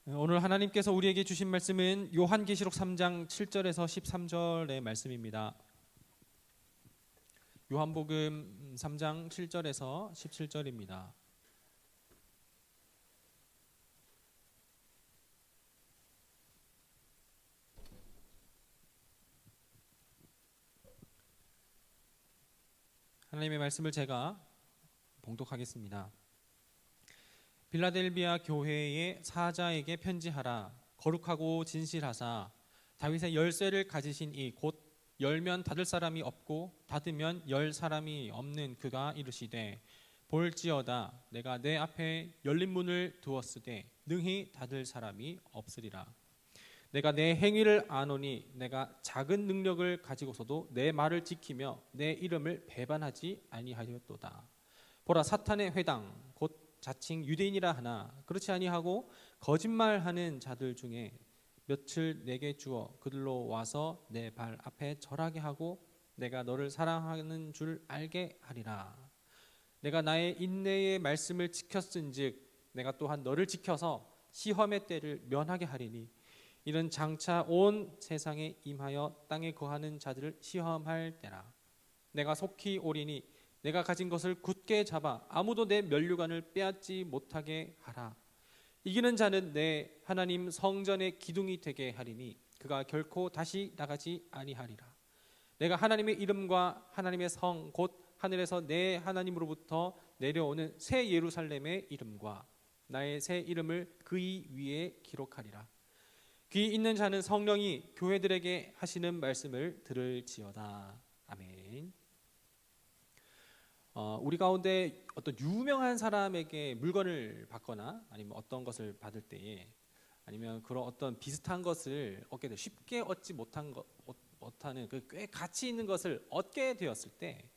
오늘 하나님께서 우리에게 주신 말씀은 요한계시록 3장 7절에서 13절의 말씀입니다. 요한복음 3장 7절에서 17절입니다. 하나님의 말씀을 제가 봉독하겠습니다. 빌라델비아 교회의 사자에게 편지하라. 거룩하고 진실하사 다윗의 열쇠를 가지신 이 곧 열면 닫을 사람이 없고 닫으면 열 사람이 없는 그가 이르시되 볼지어다 내가 내 앞에 열린 문을 두었으되 능히 닫을 사람이 없으리라. 내가 내 행위를 아노니 내가 작은 능력을 가지고서도 내 말을 지키며 내 이름을 배반하지 아니하였도다. 보라, 사탄의 회당 곧 자칭 유대인이라 하나 그렇지 아니하고 거짓말하는 자들 중에 며칠 내게 주어 그들로 와서 내 발 앞에 절하게 하고 내가 너를 사랑하는 줄 알게 하리라. 내가 나의 인내의 말씀을 지켰은즉 내가 또한 너를 지켜서 시험의 때를 면하게 하리니 이는 장차 온 세상에 임하여 땅에 거하는 자들을 시험할 때라. 내가 속히 오리니 내가 가진 것을 굳게 잡아 아무도 내 면류관을 빼앗지 못하게 하라. 이기는 자는 내 하나님 성전의 기둥이 되게 하리니 그가 결코 다시 나가지 아니하리라. 내가 하나님의 이름과 하나님의 성 곧 하늘에서 내 하나님으로부터 내려오는 새 예루살렘의 이름과 나의 새 이름을 그의 위에 기록하리라. 귀 있는 자는 성령이 교회들에게 하시는 말씀을 들을지어다. 아멘. 우리 가운데 어떤 유명한 사람에게 물건을 받거나 아니면 어떤 것을 받을 때에 아니면 그런 어떤 비슷한 것을 얻게 돼 쉽게 얻지 못하는 그 꽤 가치 있는 것을 얻게 되었을 때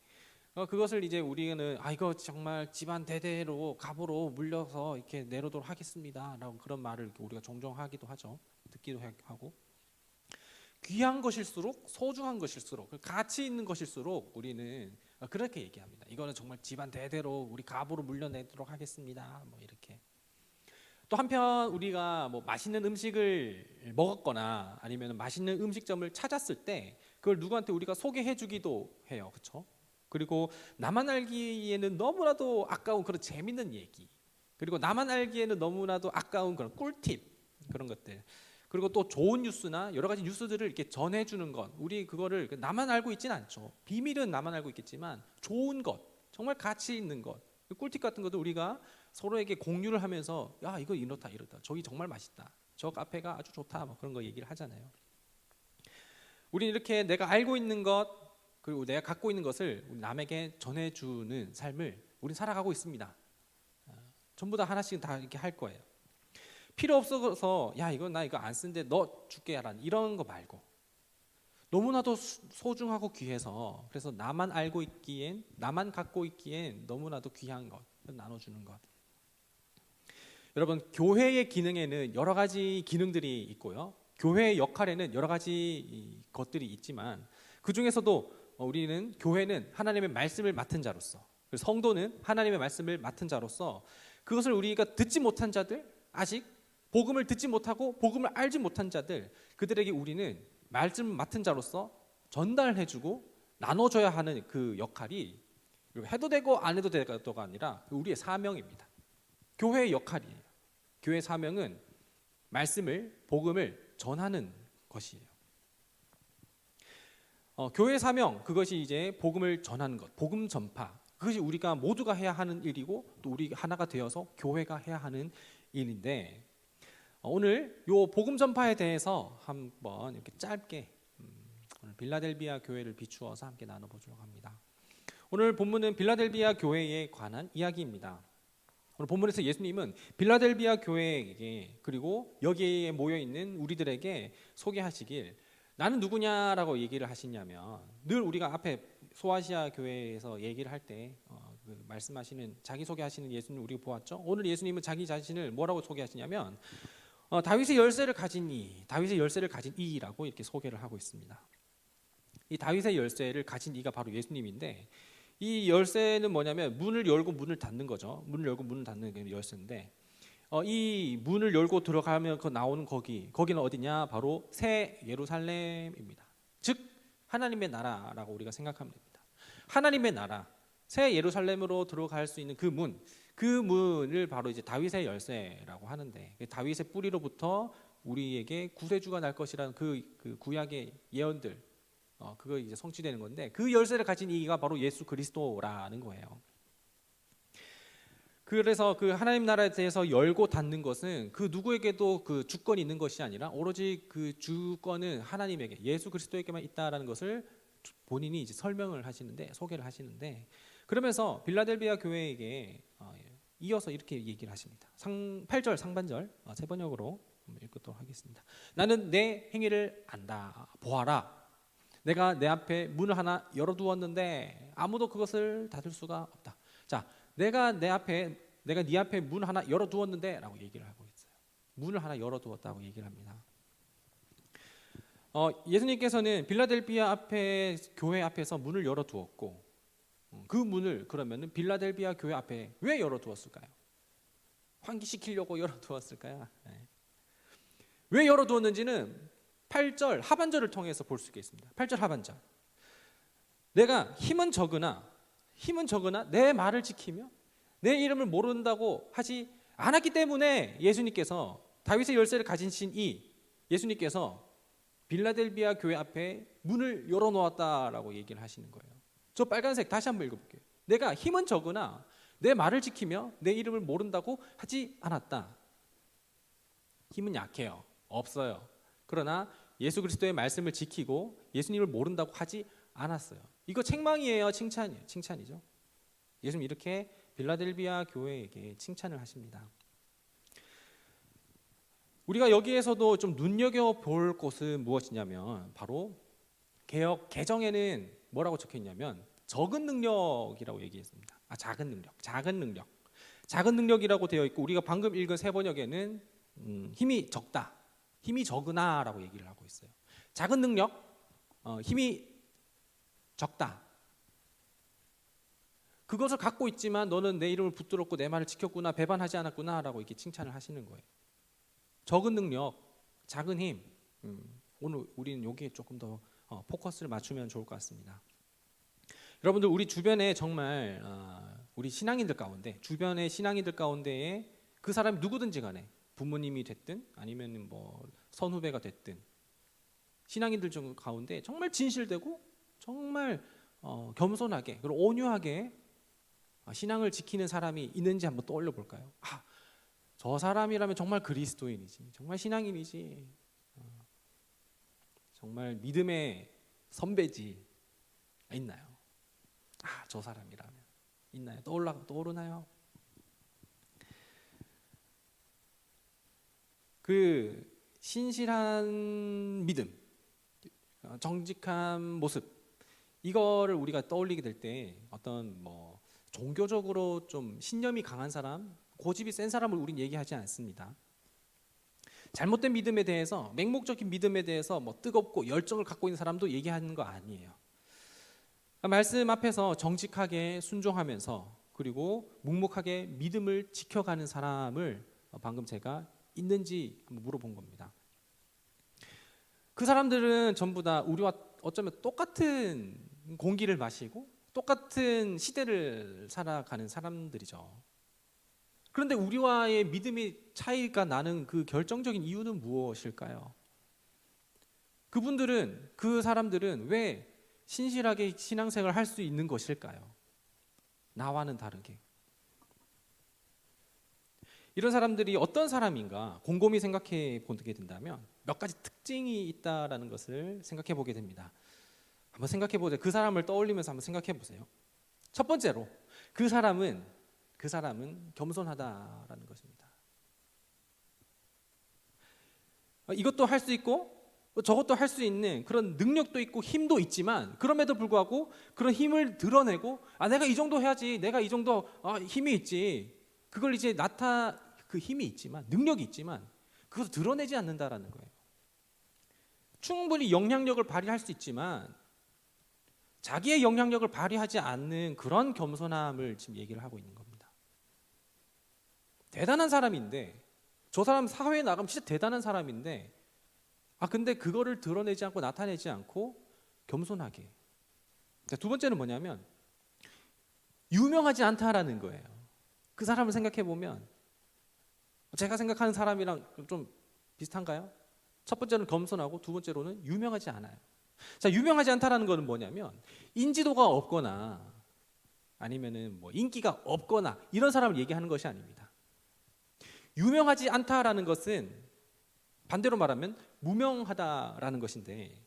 그것을 이제 우리는 이거 정말 집안 대대로 갑으로 물려서 이렇게 내려도록 하겠습니다라고 그런 말을 우리가 종종 하기도 하죠. 듣기도 하고 귀한 것일수록 소중한 것일수록 가치 있는 것일수록 우리는 그렇게 얘기합니다. 이거는 정말 집안 대대로 우리 갑으로 물려내도록 하겠습니다. 뭐 이렇게. 또 한편 우리가 뭐 맛있는 음식을 먹었거나 아니면 맛있는 음식점을 찾았을 때 그걸 누구한테 우리가 소개해주기도 해요, 그렇죠? 그리고 나만 알기에는 너무나도 아까운 그런 재밌는 얘기, 그리고 나만 알기에는 너무나도 아까운 그런 꿀팁 그런 것들. 그리고 또 좋은 뉴스나 여러 가지 뉴스들을 이렇게 전해주는 것, 우리 그거를 나만 알고 있지는 않죠. 비밀은 나만 알고 있겠지만 좋은 것, 정말 가치 있는 것, 꿀팁 같은 것도 우리가 서로에게 공유를 하면서 야 이거 이렇다 저기 정말 맛있다, 저 카페가 아주 좋다, 뭐 그런 거 얘기를 하잖아요. 우리는 이렇게 내가 알고 있는 것 그리고 내가 갖고 있는 것을 남에게 전해주는 삶을 우리는 살아가고 있습니다. 전부 다 하나씩 다 이렇게 할 거예요. 필요 없어서 야 이거 나 이거 안 쓰는데 너 줄게 하라 이런 거 말고 너무나도 소중하고 귀해서 그래서 나만 알고 있기엔 나만 갖고 있기엔 너무나도 귀한 것 나눠주는 것. 여러분, 교회의 기능에는 여러 가지 기능들이 있고요. 교회의 역할에는 여러 가지 것들이 있지만 그 중에서도 우리는 교회는 하나님의 말씀을 맡은 자로서 성도는 하나님의 말씀을 맡은 자로서 그것을 우리가 듣지 못한 자들 아직 복음을 듣지 못하고 복음을 알지 못한 자들 그들에게 우리는 말씀을 맡은 자로서 전달해주고 나눠줘야 하는 그 역할이 해도 되고 안 해도 되고가 아니라 우리의 사명입니다. 교회의 역할이에요. 교회의 사명은 말씀을 복음을 전하는 것이에요. 교회의 사명 그것이 이제 복음을 전하는 것, 복음 전파 그것이 우리가 모두가 해야 하는 일이고 또 우리 하나가 되어서 교회가 해야 하는 일인데 오늘 요 복음 전파에 대해서 한번 이렇게 짧게 오늘 빌라델비아 교회를 비추어서 함께 나눠보도록 합니다. 오늘 본문은 빌라델비아 교회에 관한 이야기입니다. 오늘 본문에서 예수님은 빌라델비아 교회에게 그리고 여기에 모여 있는 우리들에게 소개하시길 나는 누구냐라고 얘기를 하시냐면 늘 우리가 앞에 소아시아 교회에서 얘기를 할 때 말씀하시는 자기소개하시는 예수님 우리가 보았죠. 오늘 예수님은 자기 자신을 뭐라고 소개하시냐면 다윗의 열쇠를 가진 다윗의 열쇠를 가진 이라고 이렇게 소개를 하고 있습니다. 이 다윗의 열쇠를 가진 이가 바로 예수님인데 이 열쇠는 뭐냐면 문을 열고 문을 닫는 거죠. 문을 열고 문을 닫는 게 열쇠인데 이 문을 열고 들어가면 그 나오는 거기는 어디냐? 바로 새 예루살렘입니다. 즉 하나님의 나라라고 우리가 생각하면 됩니다. 하나님의 나라, 새 예루살렘으로 들어갈 수 있는 그 문을 바로 이제 다윗의 열쇠라고 하는데, 다윗의 뿌리로부터 우리에게 구세주가 날 것이라는 그 구약의 예언들, 그거 이제 성취되는 건데, 그 열쇠를 가진 이가 바로 예수 그리스도라는 거예요. 그래서 그 하나님 나라에 대해서 열고 닫는 것은 그 누구에게도 그 주권이 있는 것이 아니라 오로지 그 주권은 하나님에게, 예수 그리스도에게만 있다라는 것을 본인이 이제 설명을 하시는데, 소개를 하시는데, 그러면서 빌라델비아 교회에게 이어서 이렇게 얘기를 하십니다. 8절 상반절 세 번역으로 읽도록 하겠습니다. 나는 내 행위를 안다. 보아라. 내가 내 앞에 문을 하나 열어두었는데 아무도 그것을 닫을 수가 없다. 자, 내가 네 앞에 문 하나 열어두었는데 라고 얘기를 하고 있어요. 문을 하나 열어두었다고 얘기를 합니다. 예수님께서는 빌라델비아 교회 앞에서 문을 열어두었고, 그 문을 그러면은 빌라델비아 교회 앞에 왜 열어두었을까요? 환기시키려고 열어두었을까요? 네. 왜 열어두었는지는 8절 하반절을 통해서 볼 수 있겠습니다. 8절 하반절. 내가 힘은 적으나 내 말을 지키며 내 이름을 모른다고 하지 않았기 때문에 예수님께서, 다윗의 열쇠를 가지신 이 예수님께서 빌라델비아 교회 앞에 문을 열어놓았다라고 얘기를 하시는 거예요. 저 빨간색 다시 한번 읽어볼게요. 내가 힘은 적으나 내 말을 지키며 내 이름을 모른다고 하지 않았다. 힘은 약해요. 없어요. 그러나 예수 그리스도의 말씀을 지키고 예수님을 모른다고 하지 않았어요. 이거 책망이에요? 칭찬이에요? 칭찬이죠. 예수님 이렇게 빌라델비아 교회에게 칭찬을 하십니다. 우리가 여기에서도 좀 눈여겨볼 것은 무엇이냐면, 바로 개역 개정에는 뭐라고 적혀있냐면 적은 능력이라고 얘기했습니다. 작은 능력이라고 되어 있고, 우리가 방금 읽은 세 번역에는 힘이 적다, 힘이 적으나라고 얘기를 하고 있어요. 작은 능력, 힘이 적다. 그것을 갖고 있지만 너는 내 이름을 붙들었고 내 말을 지켰구나, 배반하지 않았구나라고 이렇게 칭찬을 하시는 거예요. 적은 능력, 작은 힘. 오늘 우리는 여기에 조금 더 포커스를 맞추면 좋을 것 같습니다. 여러분들, 우리 주변에 정말 우리 신앙인들 가운데, 주변의 신앙인들 가운데에 그 사람이 누구든지 간에 부모님이 됐든 아니면 뭐 선후배가 됐든, 신앙인들 중 가운데 정말 진실되고 정말 겸손하게 그리고 온유하게 신앙을 지키는 사람이 있는지 한번 떠올려 볼까요? 저 사람이라면 정말 그리스도인이지, 정말 신앙인이지, 정말 믿음의 선배지. 있나요? 저 사람이라면 있나요? 떠오르나요? 그 신실한 믿음, 정직한 모습, 이거를 우리가 떠올리게 될 때 어떤 뭐 종교적으로 좀 신념이 강한 사람, 고집이 센 사람을 우린 얘기하지 않습니다. 잘못된 믿음에 대해서, 맹목적인 믿음에 대해서 뭐 뜨겁고 열정을 갖고 있는 사람도 얘기하는 거 아니에요. 말씀 앞에서 정직하게 순종하면서 그리고 묵묵하게 믿음을 지켜가는 사람을 방금 제가 있는지 한번 물어본 겁니다. 그 사람들은 전부 다 우리와 어쩌면 똑같은 공기를 마시고 똑같은 시대를 살아가는 사람들이죠. 그런데 우리와의 믿음의 차이가 나는 그 결정적인 이유는 무엇일까요? 그 사람들은 왜 신실하게 신앙생활을 할 수 있는 것일까요? 나와는 다르게. 이런 사람들이 어떤 사람인가 곰곰이 생각해 보게 된다면 몇 가지 특징이 있다라는 것을 생각해 보게 됩니다. 한번 생각해 보세요. 그 사람을 떠올리면서 한번 생각해 보세요. 첫 번째로, 그 사람은 겸손하다라는 것입니다. 이것도 할 수 있고 저것도 할 수 있는 그런 능력도 있고 힘도 있지만, 그럼에도 불구하고 그런 힘을 드러내고 내가 이 정도 해야지, 내가 이 정도 힘이 있지, 그걸 이제 그 힘이 있지만, 능력이 있지만 그것을 드러내지 않는다라는 거예요. 충분히 영향력을 발휘할 수 있지만 자기의 영향력을 발휘하지 않는 그런 겸손함을 지금 얘기를 하고 있는 겁니다. 대단한 사람인데 저 사람 사회에 나가면 진짜 대단한 사람인데 근데 그거를 드러내지 않고 나타내지 않고 겸손하게. 두 번째는 뭐냐면 유명하지 않다라는 거예요. 그 사람을 생각해 보면 제가 생각하는 사람이랑 좀 비슷한가요? 첫 번째는 겸손하고 두 번째로는 유명하지 않아요. 자, 유명하지 않다라는 것은 뭐냐면 인지도가 없거나 아니면은 뭐 인기가 없거나 이런 사람을 얘기하는 것이 아닙니다. 유명하지 않다라는 것은 반대로 말하면 무명하다라는 것인데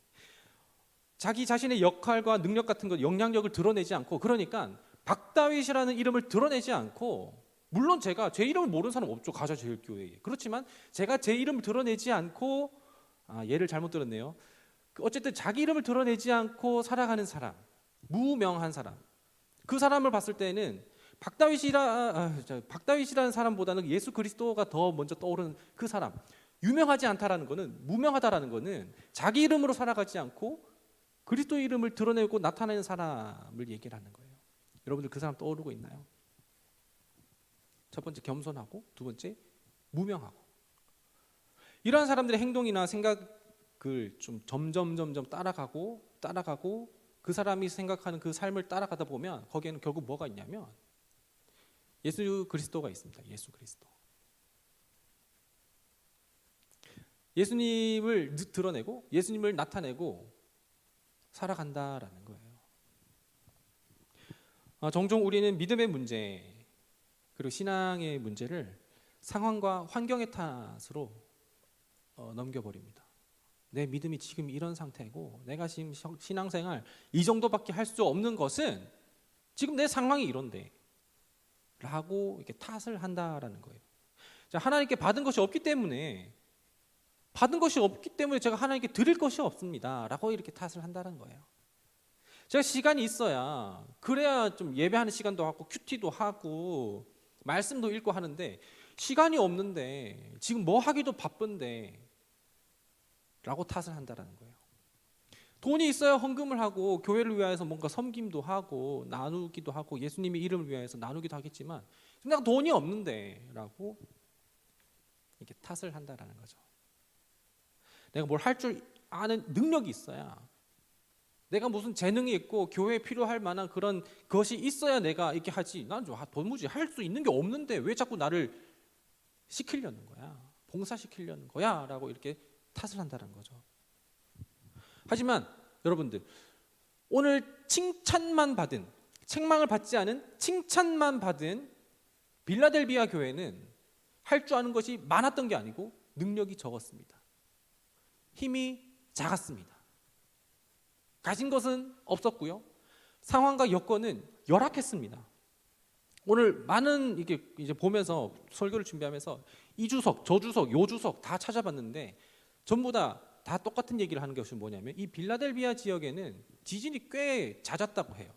자기 자신의 역할과 능력 같은 것, 영향력을 드러내지 않고, 그러니까 박다윗이라는 이름을 드러내지 않고, 물론 제가 제 이름을 모르는 사람 없죠, 가자제일교회에. 그렇지만 제가 제 이름을 드러내지 않고, 예를 잘못 들었네요. 어쨌든 자기 이름을 드러내지 않고 살아가는 사람, 무명한 사람, 그 사람을 봤을 때는 박다윗이라는 사람보다는 예수 그리스도가 더 먼저 떠오르는 그 사람. 유명하지 않다라는 것은, 무명하다라는 것은 자기 이름으로 살아가지 않고 그리스도 이름을 드러내고 나타내는 사람을 얘기를 하는 거예요. 여러분들 그 사람 떠오르고 있나요? 첫 번째 겸손하고, 두 번째 무명하고. 이러한 사람들의 행동이나 생각을 좀 점점 따라가고 그 사람이 생각하는 그 삶을 따라가다 보면 거기에는 결국 뭐가 있냐면 예수 그리스도가 있습니다. 예수 그리스도. 예수님을 드러내고 예수님을 나타내고 살아간다라는 거예요. 종종 우리는 믿음의 문제 그리고 신앙의 문제를 상황과 환경의 탓으로 넘겨버립니다. 내 믿음이 지금 이런 상태고 내가 지금 신앙생활 이 정도밖에 할 수 없는 것은 지금 내 상황이 이런데 라고 이렇게 탓을 한다라는 거예요. 자, 하나님께 받은 것이 없기 때문에 제가 하나님께 드릴 것이 없습니다 라고 이렇게 탓을 한다는 거예요. 제가 시간이 있어야 그래야 좀 예배하는 시간도 하고 큐티도 하고 말씀도 읽고 하는데 시간이 없는데 지금 뭐 하기도 바쁜데 라고 탓을 한다는 거예요. 돈이 있어야 헌금을 하고 교회를 위해서 뭔가 섬김도 하고 나누기도 하고 예수님의 이름을 위해서 나누기도 하겠지만 내가 돈이 없는데 라고 이렇게 탓을 한다는 거죠. 내가 뭘 할 줄 아는 능력이 있어야, 내가 무슨 재능이 있고 교회에 필요할 만한 그런 것이 있어야 내가 이렇게 하지, 난 도무지 할 수 있는 게 없는데 왜 자꾸 나를 시키려는 거야, 봉사시키려는 거야 라고 이렇게 탓을 한다는 거죠. 하지만 여러분들, 오늘 칭찬만 받은, 책망을 받지 않은 칭찬만 받은 빌라델비아 교회는 할 줄 아는 것이 많았던 게 아니고 능력이 적었습니다. 힘이 작았습니다. 가진 것은 없었고요. 상황과 여건은 열악했습니다. 오늘 많은 이게 이제 보면서 설교를 준비하면서 이 주석, 저 주석, 요 주석 다 찾아봤는데 전부 다 똑같은 얘기를 하는 것이 뭐냐면 이 빌라델비아 지역에는 지진이 꽤 잦았다고 해요.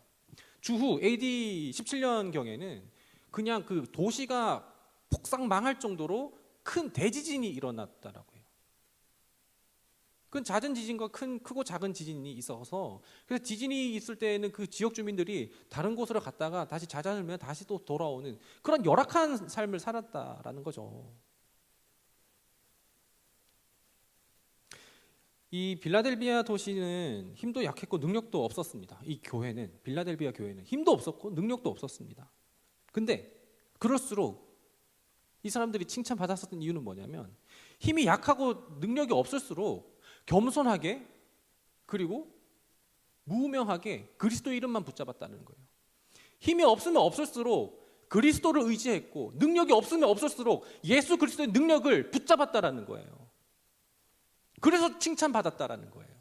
주후 AD 17년경에는 그냥 그 도시가 폭삭 망할 정도로 큰 대지진이 일어났다라고 해요. 큰 잦은 지진과 크고 작은 지진이 있어서, 그래서 지진이 있을 때에는 그 지역 주민들이 다른 곳으로 갔다가 다시 잦아들면 다시 또 돌아오는 그런 열악한 삶을 살았다라는 거죠. 이 빌라델비아 도시는 힘도 약했고 능력도 없었습니다. 이 교회는, 빌라델비아 교회는 힘도 없었고 능력도 없었습니다. 근데 그럴수록 이 사람들이 칭찬받았었던 이유는 뭐냐면 힘이 약하고 능력이 없을수록 겸손하게 그리고 무명하게 그리스도 이름만 붙잡았다는 거예요. 힘이 없으면 없을수록 그리스도를 의지했고 능력이 없으면 없을수록 예수 그리스도의 능력을 붙잡았다라는 거예요. 그래서 칭찬받았다라는 거예요.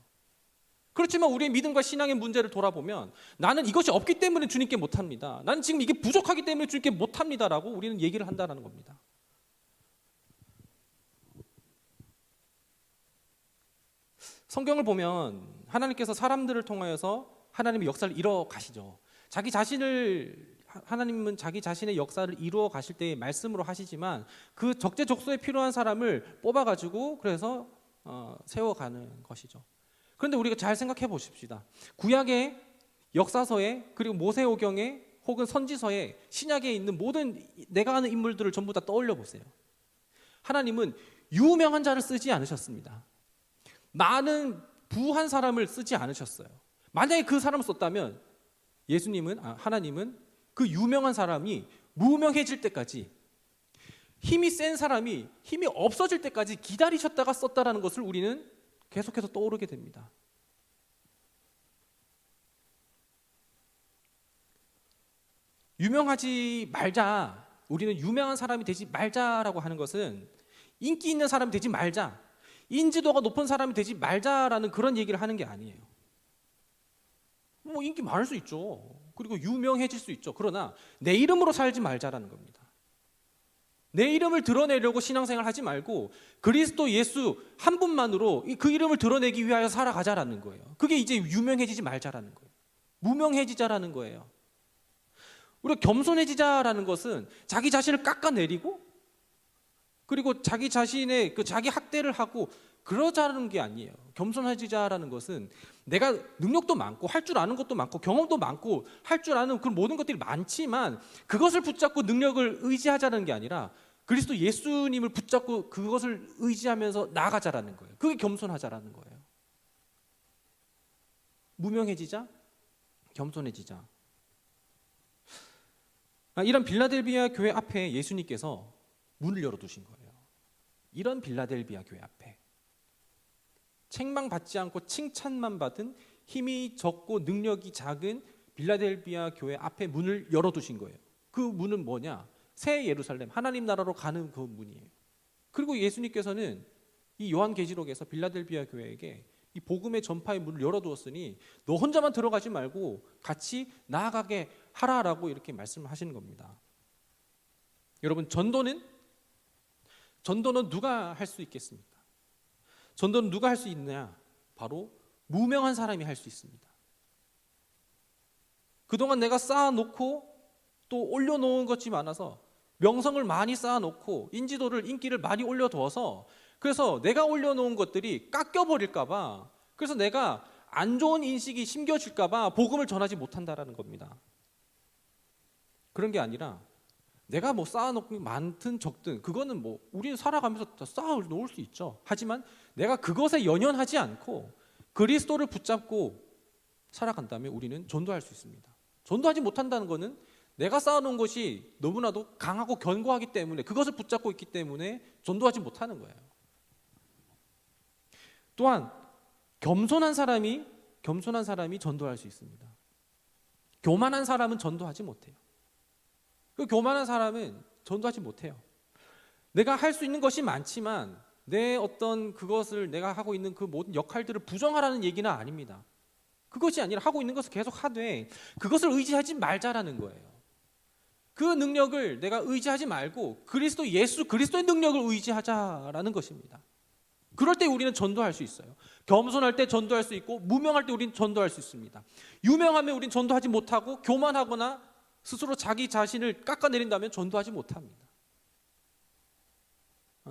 그렇지만 우리의 믿음과 신앙의 문제를 돌아보면 나는 이것이 없기 때문에 주님께 못합니다, 나는 지금 이게 부족하기 때문에 주님께 못합니다라고 우리는 얘기를 한다는 겁니다. 성경을 보면 하나님께서 사람들을 통하여서 하나님의 역사를 이루어 가시죠. 하나님은 자기 자신의 역사를 이루어 가실 때의 말씀으로 하시지만 그 적재적소에 필요한 사람을 뽑아가지고 그래서 세워가는 것이죠. 그런데 우리가 잘 생각해 보십시다. 구약의 역사서에 그리고 모세오경에 혹은 선지서에 신약에 있는 모든 내가 아는 인물들을 전부 다 떠올려 보세요. 하나님은 유명한 자를 쓰지 않으셨습니다. 많은 부한 사람을 쓰지 않으셨어요. 만약에 그 사람을 썼다면 하나님은 그 유명한 사람이 무명해질 때까지, 힘이 센 사람이 힘이 없어질 때까지 기다리셨다가 썼다라는 것을 우리는 계속해서 떠오르게 됩니다. 유명하지 말자, 우리는 유명한 사람이 되지 말자라고 하는 것은 인기 있는 사람이 되지 말자, 인지도가 높은 사람이 되지 말자라는 그런 얘기를 하는 게 아니에요. 뭐 인기 많을 수 있죠. 그리고 유명해질 수 있죠. 그러나 내 이름으로 살지 말자라는 겁니다. 내 이름을 드러내려고 신앙생활 하지 말고 그리스도 예수 한 분만으로 그 이름을 드러내기 위하여 살아가자라는 거예요. 그게 이제 유명해지지 말자라는 거예요. 무명해지자라는 거예요. 우리가 겸손해지자라는 것은 자기 자신을 깎아내리고, 그리고 자기 자신의 자기 학대를 하고 그러자는 게 아니에요. 겸손해지자라는 것은 내가 능력도 많고 할 줄 아는 것도 많고 경험도 많고 할 줄 아는 그런 모든 것들이 많지만 그것을 붙잡고 능력을 의지하자는 게 아니라 그리스도 예수님을 붙잡고 그것을 의지하면서 나아가자라는 거예요. 그게 겸손하자라는 거예요. 무명해지자, 겸손해지자. 이런 빌라델비아 교회 앞에 예수님께서 문을 열어두신 거예요. 이런 빌라델비아 교회 앞에 책망받지 않고 칭찬만 받은 힘이 적고 능력이 작은 빌라델비아 교회 앞에 문을 열어두신 거예요. 그 문은 뭐냐? 새 예루살렘, 하나님 나라로 가는 그 문이에요. 그리고 예수님께서는 이 요한계시록에서 빌라델비아 교회에게 이 복음의 전파의 문을 열어두었으니 너 혼자만 들어가지 말고 같이 나아가게 하라라고 이렇게 말씀을 하시는 겁니다. 여러분, 전도는 누가 할 수 있겠습니까? 전도는 누가 할 수 있느냐? 바로 무명한 사람이 할 수 있습니다. 그동안 내가 쌓아놓고 또 올려놓은 것이 많아서 명성을 많이 쌓아놓고 인기를 많이 올려두어서 그래서 내가 올려놓은 것들이 깎여버릴까봐, 그래서 내가 안 좋은 인식이 심겨질까봐 복음을 전하지 못한다라는 겁니다. 그런 게 아니라 내가 뭐 쌓아놓고 많든 적든 그거는 뭐 우리는 살아가면서 다 쌓아놓을 수 있죠. 하지만 내가 그것에 연연하지 않고 그리스도를 붙잡고 살아간다면 우리는 전도할 수 있습니다. 전도하지 못한다는 것은 내가 쌓아놓은 것이 너무나도 강하고 견고하기 때문에, 그것을 붙잡고 있기 때문에 전도하지 못하는 거예요. 또한 겸손한 사람이 전도할 수 있습니다. 교만한 사람은 전도하지 못해요. 그 교만한 사람은 전도하지 못해요. 내가 할 수 있는 것이 많지만 내 어떤 그것을 내가 하고 있는 그 모든 역할들을 부정하라는 얘기는 아닙니다. 그것이 아니라 하고 있는 것을 계속 하되 그것을 의지하지 말자라는 거예요. 그 능력을 내가 의지하지 말고 그리스도의 능력을 의지하자라는 것입니다. 그럴 때 우리는 전도할 수 있어요. 겸손할 때 전도할 수 있고 무명할 때 우리는 전도할 수 있습니다. 유명하면 우리는 전도하지 못하고 교만하거나 스스로 자기 자신을 깎아내린다면 전도하지 못합니다.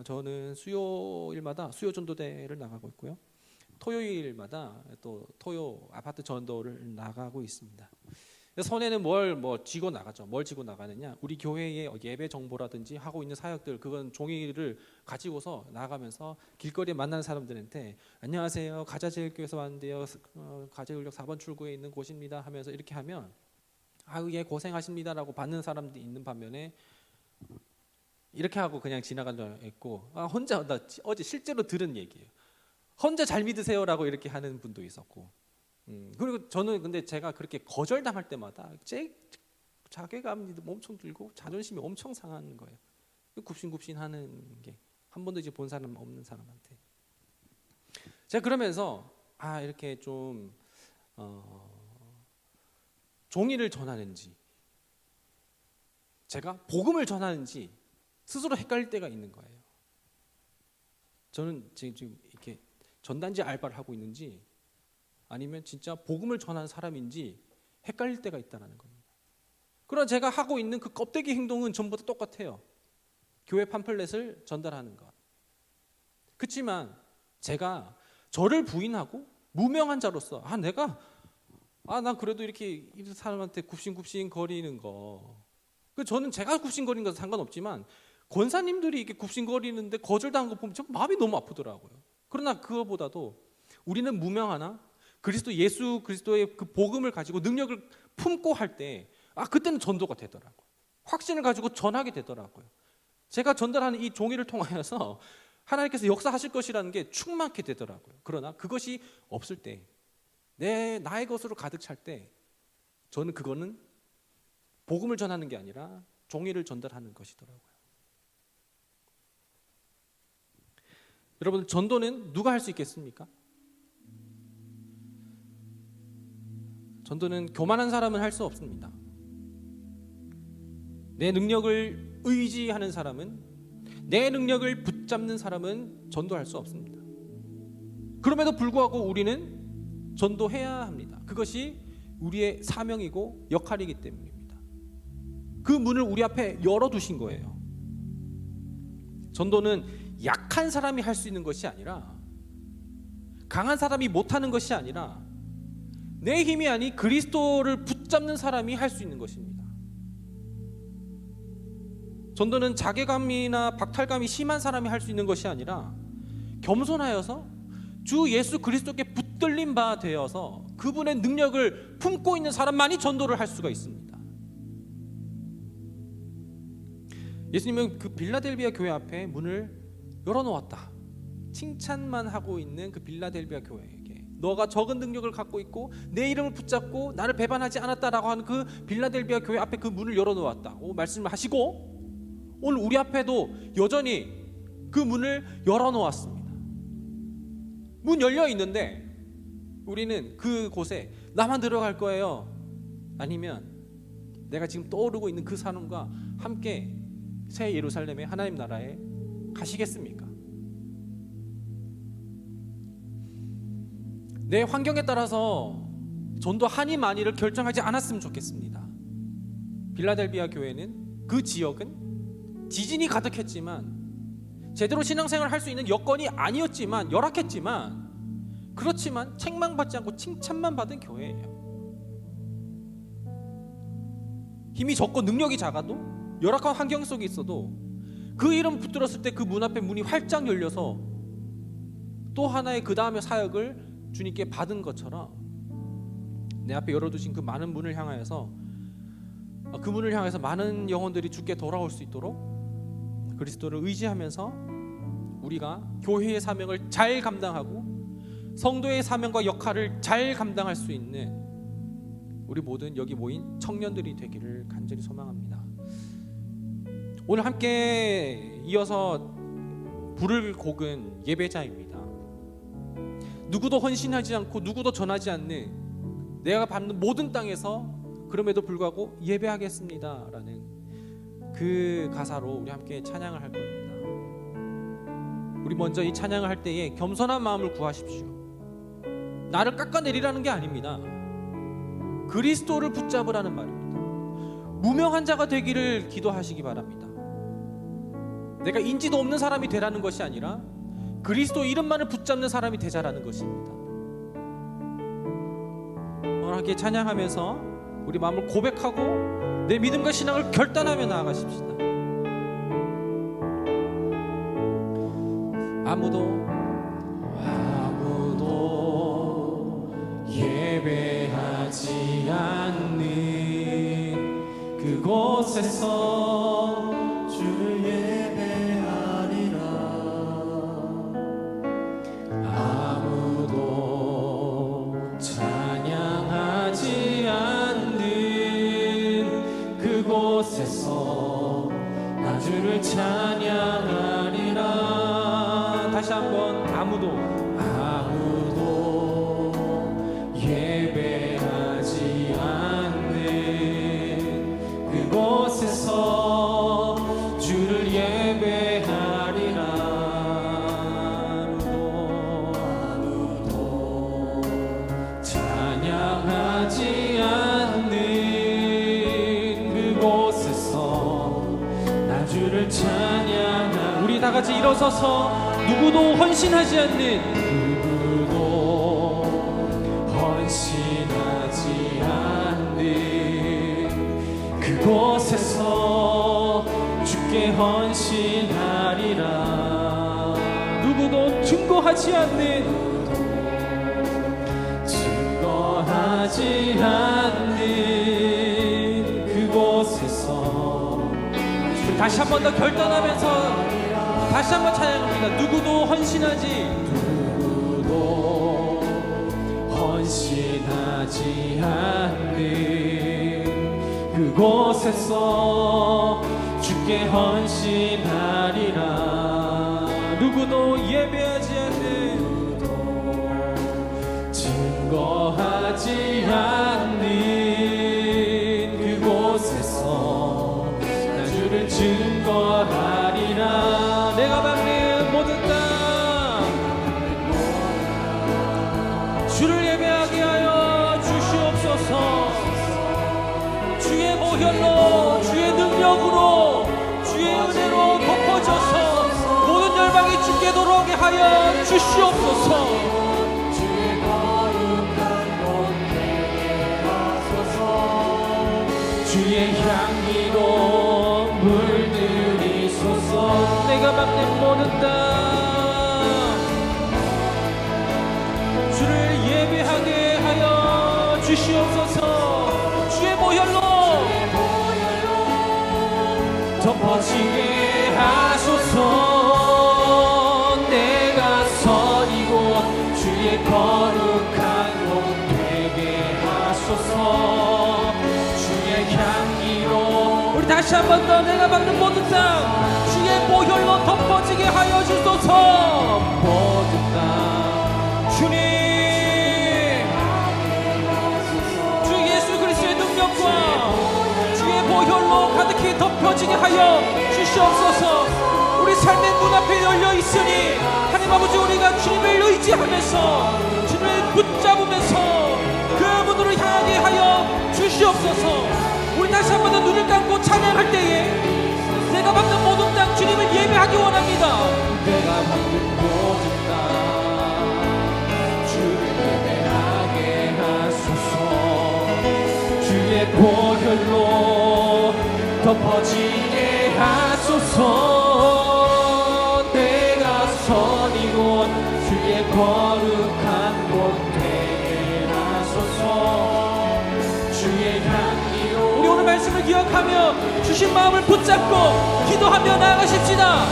저는 수요일마다 수요 전도대를 나가고 있고요. 토요일마다 또 토요 아파트 전도를 나가고 있습니다. 손에는 뭘 쥐고 나가죠. 뭘 쥐고 나가느냐? 우리 교회의 예배 정보라든지 하고 있는 사역들, 그건 종이를 가지고서 나가면서 길거리에 만나는 사람들한테 안녕하세요, 가자제일교회에서 왔는데요, 가재울역 4번 출구에 있는 곳입니다 하면서 이렇게 하면 아유 예 고생하십니다라고 받는 사람들이 있는 반면에 이렇게 하고 그냥 지나간 줄 있고, 혼자 나 어제 실제로 들은 얘기예요. 혼자 잘 믿으세요라고 이렇게 하는 분도 있었고, 그리고 저는 근데 제가 그렇게 거절당할 때마다 자괴감이 엄청 들고 자존심이 엄청 상하는 거예요. 굽신굽신하는 게 한 번도 이제 본 사람 없는 사람한테. 제가 그러면서 이렇게 좀 종이를 전하는지 제가 복음을 전하는지 스스로 헷갈릴 때가 있는 거예요. 저는 지금 이렇게 전단지 알바를 하고 있는지 아니면 진짜 복음을 전하는 사람인지 헷갈릴 때가 있다는 겁니다. 그러나 제가 하고 있는 그 껍데기 행동은 전부 다 똑같아요. 교회 팜플렛을 전달하는 것. 그렇지만 제가 저를 부인하고 무명한 자로서 난 그래도 이렇게 사람한테 굽신굽신 거리는 거, 저는 제가 굽신거리는 것은 상관없지만 권사님들이 이렇게 굽신거리는데 거절당한 거 보면 좀 마음이 너무 아프더라고요. 그러나 그거보다도 우리는 무명하나 그리스도 예수 그리스도의 그 복음을 가지고 능력을 품고 할 때 그때는 전도가 되더라고요. 확신을 가지고 전하게 되더라고요. 제가 전달하는 이 종이를 통하여서 하나님께서 역사하실 것이라는 게 충만케 되더라고요. 그러나 그것이 없을 때, 나의 것으로 가득 찰 때, 저는 그거는 복음을 전하는 게 아니라 종이를 전달하는 것이더라고요. 여러분, 전도는 누가 할 수 있겠습니까? 전도는 교만한 사람은 할 수 없습니다. 내 능력을 의지하는 사람은, 내 능력을 붙잡는 사람은 전도할 수 없습니다. 그럼에도 불구하고 우리는 전도해야 합니다. 그것이 우리의 사명이고 역할이기 때문입니다. 그 문을 우리 앞에 열어두신 거예요. 전도는 약한 사람이 할 수 있는 것이 아니라, 강한 사람이 못하는 것이 아니라, 내 힘이 아닌 그리스도를 붙잡는 사람이 할 수 있는 것입니다. 전도는 자괴감이나 박탈감이 심한 사람이 할 수 있는 것이 아니라 겸손하여서 주 예수 그리스도께 붙들린 바 되어서 그분의 능력을 품고 있는 사람만이 전도를 할 수가 있습니다. 예수님은 그 빌라델비아 교회 앞에 문을 열어놓았다. 칭찬만 하고 있는 그 빌라델비아 교회에게, 너가 적은 능력을 갖고 있고 내 이름을 붙잡고 나를 배반하지 않았다라고 하는 그 빌라델비아 교회 앞에 그 문을 열어놓았다 말씀을 하시고, 오늘 우리 앞에도 여전히 그 문을 열어놓았습니다. 문 열려 있는데 우리는 그곳에 나만 들어갈 거예요, 아니면 내가 지금 떠오르고 있는 그 사람과 함께 새 예루살렘의 하나님 나라에 가시겠습니까? 내 환경에 따라서 전도하니 마니를 결정하지 않았으면 좋겠습니다. 빌라델비아 교회는, 그 지역은 지진이 가득했지만, 제대로 신앙생활을 할 수 있는 여건이 아니었지만, 열악했지만, 그렇지만 책망받지 않고 칭찬만 받은 교회예요. 힘이 적고 능력이 작아도, 열악한 환경 속에 있어도 그 이름 붙들었을 때 그 문 앞에 문이 활짝 열려서 또 하나의 그 다음의 사역을 주님께 받은 것처럼, 내 앞에 열어두신 그 많은 문을 향하여서, 그 문을 향해서 많은 영혼들이 주께 돌아올 수 있도록 그리스도를 의지하면서 우리가 교회의 사명을 잘 감당하고 성도의 사명과 역할을 잘 감당할 수 있는 우리 모든 여기 모인 청년들이 되기를 간절히 소망합니다. 오늘 함께 이어서 부를 곡은 예배자입니다. 누구도 헌신하지 않고 누구도 전하지 않는 내가 받는 모든 땅에서 그럼에도 불구하고 예배하겠습니다 라는 그 가사로 우리 함께 찬양을 할 겁니다. 우리 먼저 이 찬양을 할 때에 겸손한 마음을 구하십시오. 나를 깎아내리라는 게 아닙니다. 그리스도를 붙잡으라는 말입니다. 무명한 자가 되기를 기도하시기 바랍니다. 내가 인지도 없는 사람이 되라는 것이 아니라 그리스도 이름만을 붙잡는 사람이 되자라는 것입니다. 오늘 함께 찬양하면서 우리 마음을 고백하고 내 믿음과 신앙을 결단하며 나아가십시다. 아무도 예배하지 않는 그곳에서 주를 예배하리라. 아무도 찬양하지 않는 그곳에서 나 주를 찬양하리라. 다시 한번 아무도 예배하지 않는 그곳에서 주를 예배하리라. 아무도 찬양하지 않는 그곳에서 나 주를 찬양하리라. 우리 다 같이 일어서서 누구도 헌신하지 않는 헌신하지 않는 그곳에서 주께 헌신 증거하지 않는 그곳에서 다시 한 번 더 결단하면서 다시 한 번 찬양합니다. 누구도 헌신하지 않는 그곳에서 주께 헌신하리라. 누구도 예배하지 않는 증거하지 않는 그곳에서 나 주를 증거하리라. 내가 밟는 모든 땅 주를 예배하게 하여 주시옵소서. 주의 보혈로 주의 능력으로 주의 은혜로 덮어져서 모든 열방이 주께 돌아오게 하여 주시옵소서. 주의 향기로 물들이소서. 내가 밟는 모든 땅 주를 예배하게 하여 주시옵소서. 주의 보혈로 덮어지게 하소서. 내가 선 이곳 주의 거룩한 곳 되게 하소서. 향기로 우리 다시 한 번 더 내가 밟는 모든 땅 주의 보혈로 덮어지게 하여 주소서. 모든 땅 주님 주 예수 그리스도의 능력과 주의 보혈로 가득히 덮어지게 하여 주시옵소서. 우리 삶의 문 앞에 열려 있으니 하나님 아버지 우리가 주님을 의지하면서 주님을 붙잡으면서 그 문으로 향하게 하여 주시옵소서. 우리 다시 한 번 더 눈을 감고 찬양할 때에 내가 밟는 모든 땅 주님을 예배하기 원합니다. 내가 밟는 모든 땅 주를 예배하게 하소서. 주의 보혈로 덮어지게 하소서. 내가 선 이곳 주의 거룩한 곳 되게 하소서. 주의 향기로 우리 오늘 말씀을 기억하며 주신 마음을 붙잡고 기도하며 나아가십시다.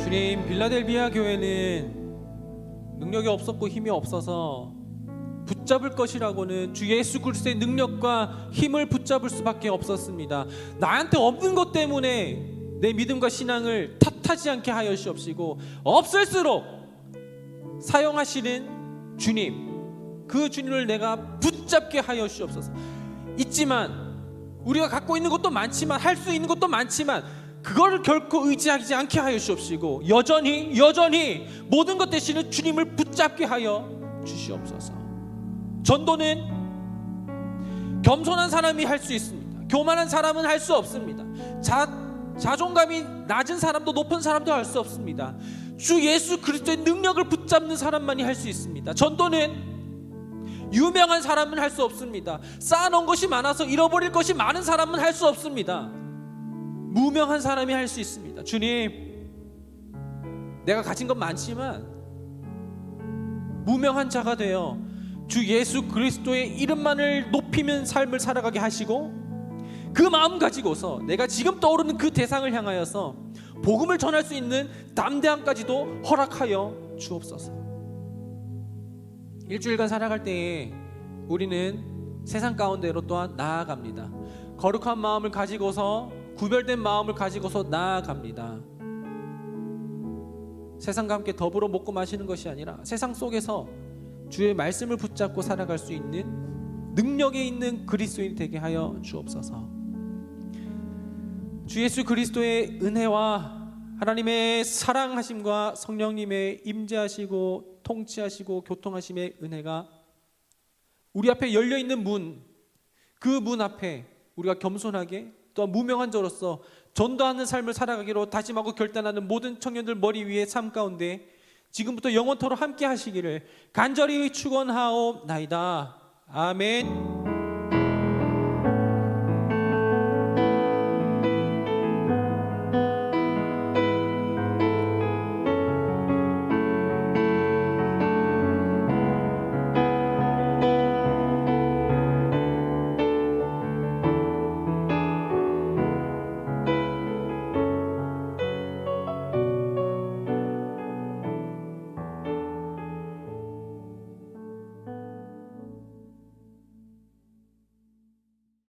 주님, 빌라델비아 교회는 능력이 없었고 힘이 없어서 붙잡을 것이라고는 주 예수 그리스도의 능력과 힘을 붙잡을 수밖에 없었습니다. 나한테 없는 것 때문에 내 믿음과 신앙을 탓하지 않게 하여 주옵시고 없을수록 사용하시는 주님, 그 주님을 내가 붙잡게 하여 주옵소서. 있지만 우리가 갖고 있는 것도 많지만 할 수 있는 것도 많지만 그거를 결코 의지하지 않게 하여 주옵시고 여전히 모든 것 대신에 주님을 붙잡게 하여 주시옵소서. 전도는 겸손한 사람이 할 수 있습니다. 교만한 사람은 할 수 없습니다. 자존감이 낮은 사람도 높은 사람도 할 수 없습니다. 주 예수 그리스도의 능력을 붙잡는 사람만이 할 수 있습니다. 전도는 유명한 사람은 할 수 없습니다. 쌓아놓은 것이 많아서 잃어버릴 것이 많은 사람은 할 수 없습니다. 무명한 사람이 할 수 있습니다. 주님, 내가 가진 건 많지만 무명한 자가 되어 주 예수 그리스도의 이름만을 높이는 삶을 살아가게 하시고 그 마음 가지고서 내가 지금 떠오르는 그 대상을 향하여서 복음을 전할 수 있는 담대함까지도 허락하여 주옵소서. 일주일간 살아갈 때에 우리는 세상 가운데로 또한 나아갑니다. 거룩한 마음을 가지고서, 구별된 마음을 가지고서 나아갑니다. 세상과 함께 더불어 먹고 마시는 것이 아니라 세상 속에서 주의 말씀을 붙잡고 살아갈 수 있는 능력에 있는 그리스도인이 되게 하여 주옵소서. 주 예수 그리스도의 은혜와 하나님의 사랑하심과 성령님의 임재하시고 통치하시고 교통하심의 은혜가 우리 앞에 열려있는 문, 그 문 앞에 우리가 겸손하게 또 무명한 자로서 전도하는 삶을 살아가기로 다짐하고 결단하는 모든 청년들 머리 위에 삶 가운데 지금부터 영원토록 함께 하시기를 간절히 축원하옵나이다. 아멘.